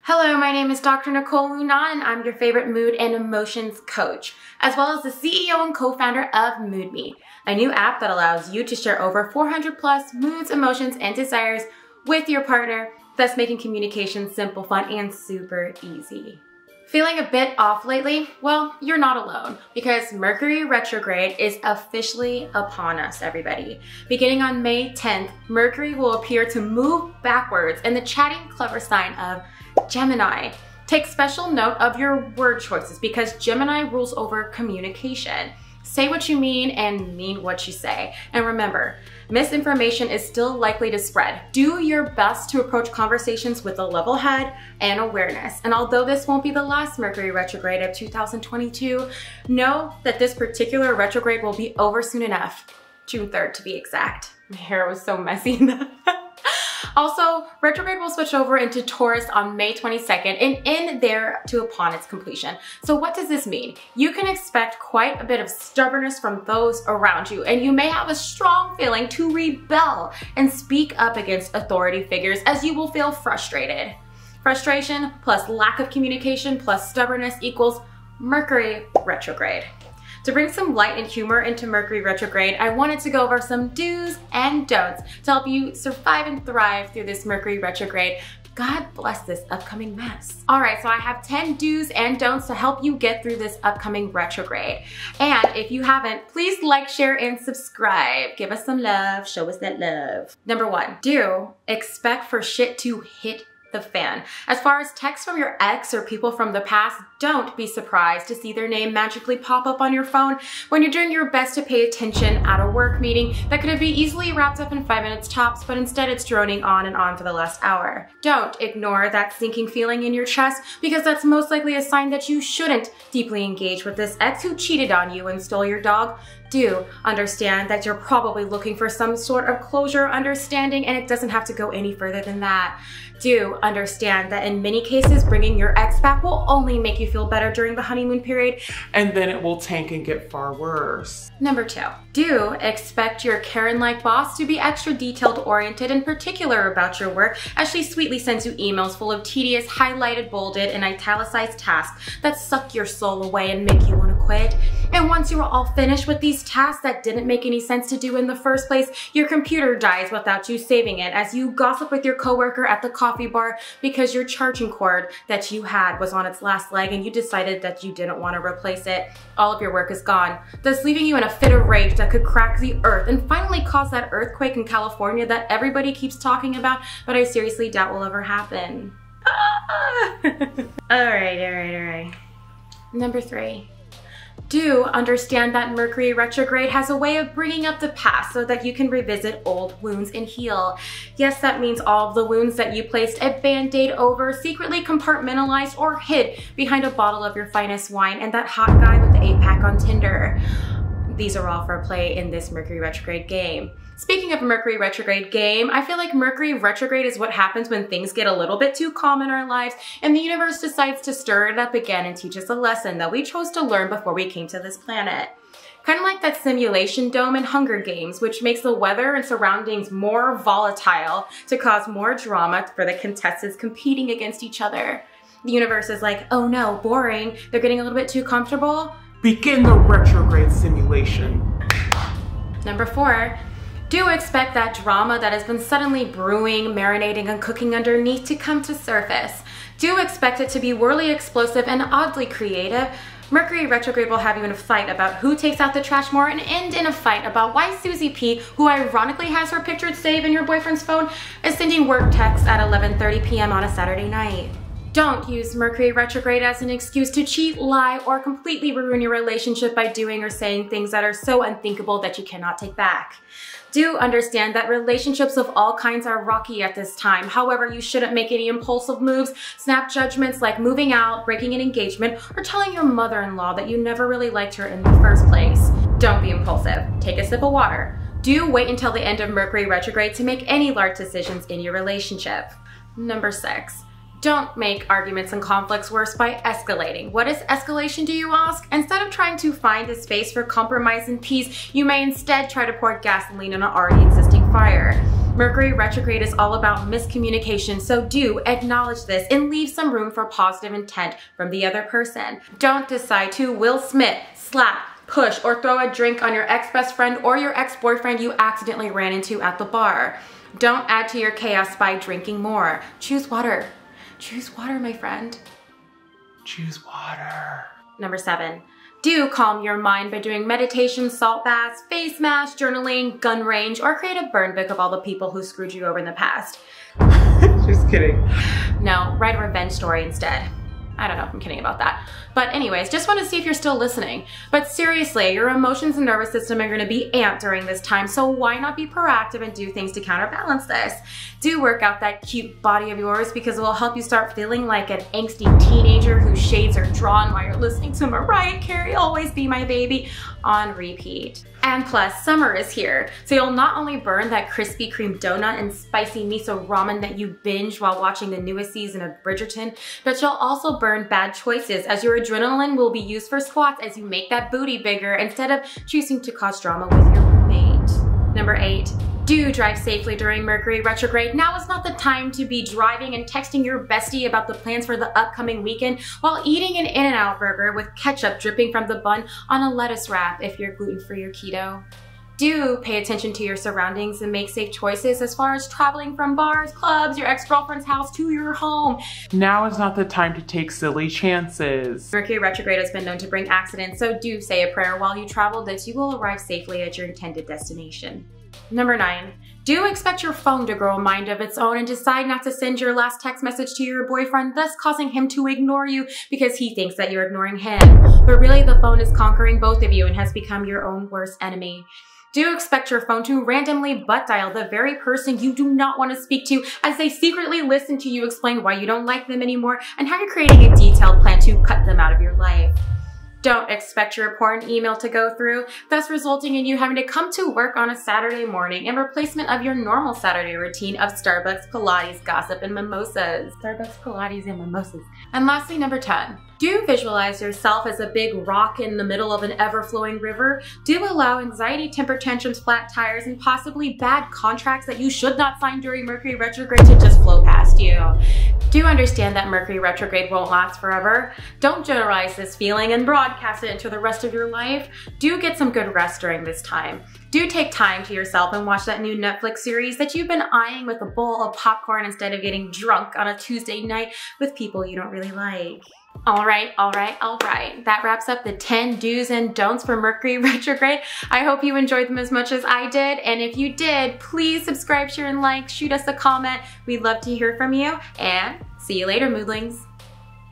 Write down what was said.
Hello, my name is Dr. Nicole Luna, and I'm your favorite mood and emotions coach, as well as the CEO and co-founder of MoodMe, a new app that allows you to share over 400 plus moods, emotions, and desires with your partner, thus making communication simple, fun, and super easy. Feeling a bit off lately? Well, you're not alone, because Mercury retrograde is officially upon us, everybody. Beginning on May 10th, Mercury will appear to move backwards in the chatting clever sign of Gemini. Take special note of your word choices because Gemini rules over communication. Say what you mean and mean what you say. And remember, misinformation is still likely to spread. Do your best to approach conversations with a level head and awareness. And although this won't be the last Mercury retrograde of 2022, know that this particular retrograde will be over soon enough. June 3rd to be exact. My hair was so messy. Also, retrograde will switch over into Taurus on May 22nd and end there to upon its completion. So what does this mean? You can expect quite a bit of stubbornness from those around you, and you may have a strong feeling to rebel and speak up against authority figures as you will feel frustrated. Frustration plus lack of communication plus stubbornness equals Mercury retrograde. To bring some light and humor into Mercury retrograde, I wanted to go over some do's and don'ts to help you survive and thrive through this Mercury retrograde. God bless this upcoming mess. All right, so I have 10 do's and don'ts to help you get through this upcoming retrograde. And if you haven't, please like, share, and subscribe. Give us some love, show us that love. Number 1, do expect for shit to hit the fan. As far as texts from your ex or people from the past, don't be surprised to see their name magically pop up on your phone when you're doing your best to pay attention at a work meeting that could have been easily wrapped up in 5 minutes tops, but instead it's droning on and on for the last hour. Don't ignore that sinking feeling in your chest because that's most likely a sign that you shouldn't deeply engage with this ex who cheated on you and stole your dog. Do understand that you're probably looking for some sort of closure or understanding, and it doesn't have to go any further than that. Do understand that in many cases, bringing your ex back will only make you feel better during the honeymoon period, and then it will tank and get far worse. Number 2, do expect your Karen-like boss to be extra detailed-oriented and particular about your work as she sweetly sends you emails full of tedious, highlighted, bolded, and italicized tasks that suck your soul away and make you want to quit. And once you are all finished with these tasks that didn't make any sense to do in the first place, your computer dies without you saving it as you gossip with your coworker at the coffee bar because your charging cord that you had was on its last leg and you decided that you didn't want to replace it. All of your work is gone, thus leaving you in a fit of rage that could crack the earth and finally cause that earthquake in California that everybody keeps talking about, but I seriously doubt will ever happen. All right. Number 3. Do understand that Mercury retrograde has a way of bringing up the past so that you can revisit old wounds and heal. Yes, that means all of the wounds that you placed a band-aid over, secretly compartmentalized, or hid behind a bottle of your finest wine and that hot guy with the 8-pack on Tinder. These are all for play in this Mercury retrograde game. Speaking of Mercury retrograde game, I feel like Mercury retrograde is what happens when things get a little bit too calm in our lives and the universe decides to stir it up again and teach us a lesson that we chose to learn before we came to this planet. Kind of like that simulation dome in Hunger Games, which makes the weather and surroundings more volatile to cause more drama for the contestants competing against each other. The universe is like, oh no, boring, they're getting a little bit too comfortable. Begin the retrograde simulation. Number 4, do expect that drama that has been suddenly brewing, marinating, and cooking underneath to come to surface. Do expect it to be whirly explosive and oddly creative. Mercury retrograde will have you in a fight about who takes out the trash more and end in a fight about why Susie P, who ironically has her picture saved in your boyfriend's phone, is sending work texts at 11:30 p.m. on a Saturday night. Don't use Mercury retrograde as an excuse to cheat, lie, or completely ruin your relationship by doing or saying things that are so unthinkable that you cannot take back. Do understand that relationships of all kinds are rocky at this time. However, you shouldn't make any impulsive moves, snap judgments like moving out, breaking an engagement, or telling your mother-in-law that you never really liked her in the first place. Don't be impulsive. Take a sip of water. Do wait until the end of Mercury retrograde to make any large decisions in your relationship. Number 6. Don't make arguments and conflicts worse by escalating. What is escalation, do you ask? Instead of trying to find a space for compromise and peace, you may instead try to pour gasoline on an already existing fire. Mercury retrograde is all about miscommunication, so do acknowledge this and leave some room for positive intent from the other person. Don't decide to Will Smith, slap, push, or throw a drink on your ex-best friend or your ex-boyfriend you accidentally ran into at the bar. Don't add to your chaos by drinking more. Choose water. Choose water, my friend. Choose water. Number 7. Do calm your mind by doing meditation, salt baths, face masks, journaling, gun range, or create a burn book of all the people who screwed you over in the past. Just kidding. No, write a revenge story instead. I don't know if I'm kidding about that. But anyways, just want to see if you're still listening. But seriously, your emotions and nervous system are going to be amped during this time, so why not be proactive and do things to counterbalance this? Do work out that cute body of yours because it will help you start feeling like an angsty teenager whose shades are drawn while you're listening to Mariah Carey, Always Be My Baby, on repeat. And plus, summer is here, so you'll not only burn that Krispy Kreme donut and spicy miso ramen that you binged while watching the newest season of Bridgerton, but you'll also burn bad choices as your adrenaline will be used for squats as you make that booty bigger instead of choosing to cause drama with your roommate. Number 8. Do drive safely during Mercury retrograde. Now is not the time to be driving and texting your bestie about the plans for the upcoming weekend while eating an In-N-Out burger with ketchup dripping from the bun on a lettuce wrap if you're gluten-free or keto. Do pay attention to your surroundings and make safe choices as far as traveling from bars, clubs, your ex-girlfriend's house to your home. Now is not the time to take silly chances. Mercury retrograde has been known to bring accidents, so do say a prayer while you travel that you will arrive safely at your intended destination. Number 9. Do expect your phone to grow a mind of its own and decide not to send your last text message to your boyfriend, thus causing him to ignore you because he thinks that you're ignoring him. But really, the phone is conquering both of you and has become your own worst enemy. Do expect your phone to randomly butt dial the very person you do not want to speak to as they secretly listen to you explain why you don't like them anymore and how you're creating a detailed plan to cut them out of your life. Don't expect your important email to go through, thus resulting in you having to come to work on a Saturday morning in replacement of your normal Saturday routine of Starbucks, Pilates, gossip, and mimosas. Starbucks, Pilates, and mimosas. And lastly, number 10. Do visualize yourself as a big rock in the middle of an ever-flowing river. Do allow anxiety, temper tantrums, flat tires, and possibly bad contracts that you should not sign during Mercury retrograde to just flow past you. Do understand that Mercury retrograde won't last forever. Don't generalize this feeling and broadcast it into the rest of your life. Do get some good rest during this time. Do take time to yourself and watch that new Netflix series that you've been eyeing with a bowl of popcorn instead of getting drunk on a Tuesday night with people you don't really like. All right. That wraps up the 10 do's and don'ts for Mercury retrograde. I hope you enjoyed them as much as I did. And if you did, please subscribe, share, and like. Shoot us a comment. We'd love to hear from you. And see you later, moodlings.